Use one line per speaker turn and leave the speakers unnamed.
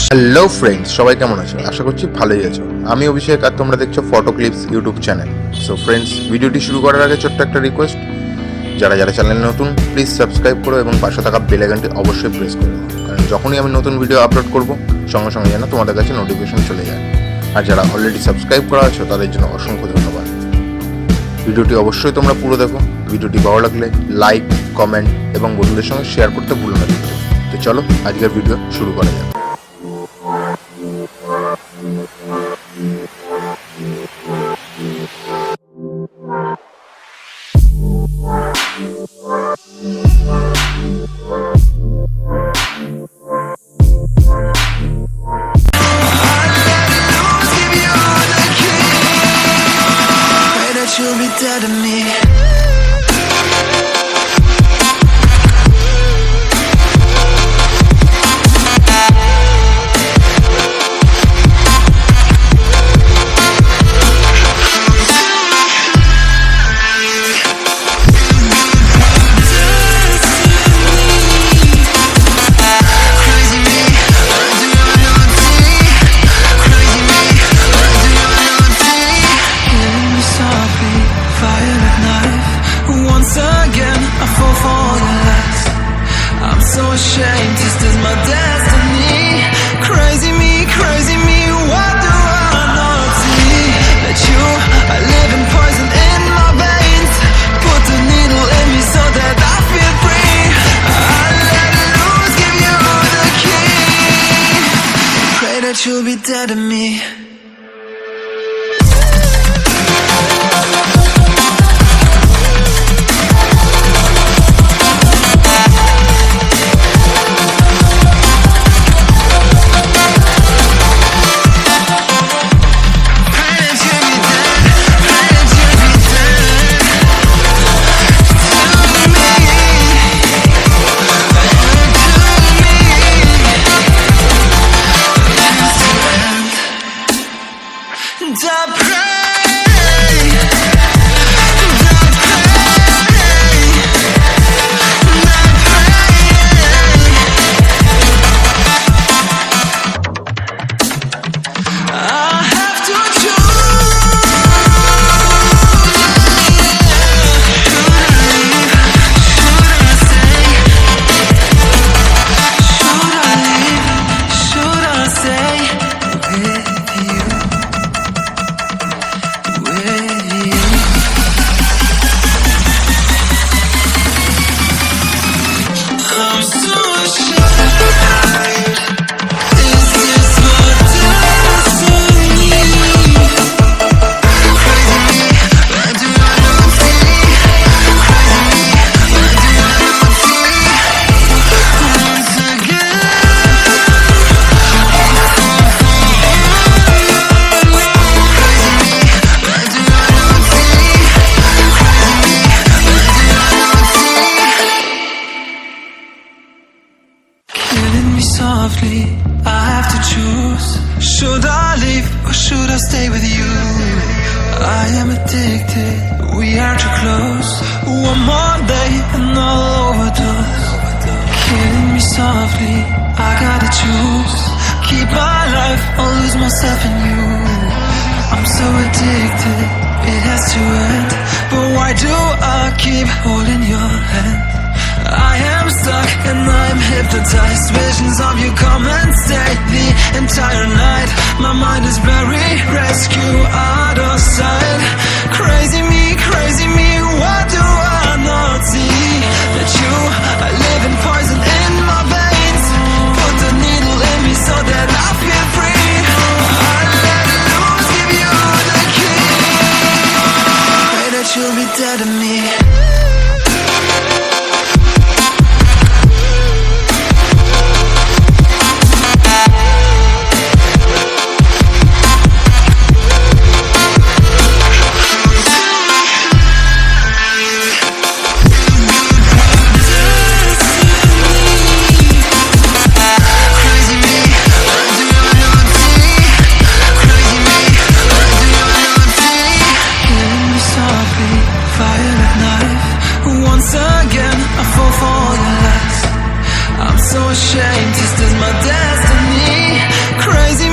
Hello friends, সবাই কেমন আছো? আশা করছি ভালোই আছো। আমি অভিষেক আর তোমরা দেখছো ফটোক্লিপস ইউটিউব চ্যানেল। সো ফ্রেন্ডস, ভিডিওটি শুরু করার আগে ছোট্ট একটা রিকোয়েস্ট, যারা যারা চ্যানেলে নতুন প্লিজ সাবস্ক্রাইব করো এবং পাশে থাকা বেল আইকনটি অবশ্যই প্রেস করো, কারণ যখনই আমি নতুন ভিডিও আপলোড করব সঙ্গে সঙ্গে যেন তোমাদের কাছে নোটিফিকেশন চলে যায়। আর যারা অলরেডি সাবস্ক্রাইব করা আছো তাদের জন্য অসংখ্য ধন্যবাদ। ভিডিওটি অবশ্যই তোমরা পুরো দেখো। ভিডিওটি ভালো লাগলে লাইক, কমেন্ট এবং বন্ধুদের সঙ্গে শেয়ার করতে ভুলো না। তো চলো আজকের ভিডিও শুরু করা যাক।
You'll be dead to me. Ashamed, this is my destiny. Crazy me, what do I not see? That you are living poison in my veins. Put the needle in me so that I feel free. I let loose, give you the key. Pray that you'll be dead to me. Softly, I have to choose. Should I leave or should I stay with you? I am addicted, we are too close. One more day and I'll overdose. Killing me softly, I gotta choose. Keep my life or lose myself in you. I'm so addicted, it has to end. But why do I keep holding your hand? I am stuck and I'm hypnotized. Visions of you come and stay the entire night. My mind is buried, rescue out of sight. Crazy me, what do I not see? That you are living poison in my veins. Put the needle in me so that I feel free. I let loose, give you the key. Pray that you'll be dead to me. so ashamed. This is my destiny. Crazy